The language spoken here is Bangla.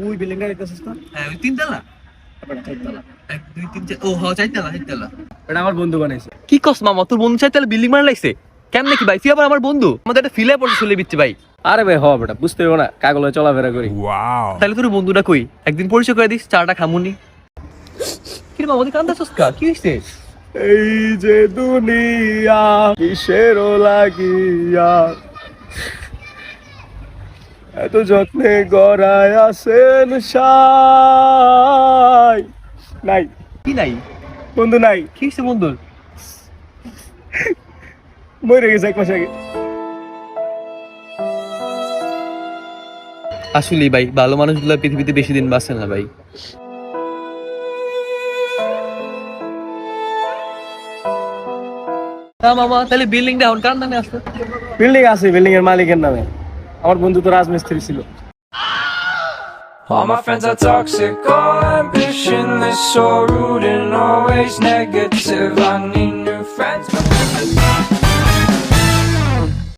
ওই বিল্ডিংটা দেখতেছিস না? হ্যাঁ ওই তিনতলা, তারপরে চারতলা। 1 2 3 4 ও হ্যাঁ চারতলা চারতলা। এটা আমার বন্ধু বানাইছে। কি কস মামা, তোর বন্ধু চারতলা বিল্ডিং বানা লাগছে কেমনে কি ভাই? তুই আবার আমার বন্ধু, আমাদের একটা ফিলে পড়ছে চলে দিচ্ছে ভাই। আরে ভাই হ বেটা, বুঝতে পারবো না, কাগলে চলাফেরা করি। তাহলে তোর বন্ধুটা কই, একদিন পরিচয় করে দিস, চাটা খামুনি। কি রে মামা তুই কান্দাছস কা, কি হইছে? এই যে দুনিয়া কিসের লাগিয়া এত যত্নে গড়ায় আছেন সাই। নাই কি নাই? বন্ধু নাই, কি হইছে বন্ধুর? মরে গেছে 1 মাস আগে। আসলেই ভাই ভালো মানুষগুলো পৃথিবীতে বেশি দিন বাঁচে না ভাই। মামা তাহলে বিল্ডিংটা এখন কার নামে আছে? বিল্ডিং আছে, বিল্ডিং এর মালিকের নামে। আমার বন্ধু তো রাজমিস্ত্রি ছিল। All my friends are toxic, all ambitionless, so rude and always negative. I need new friends.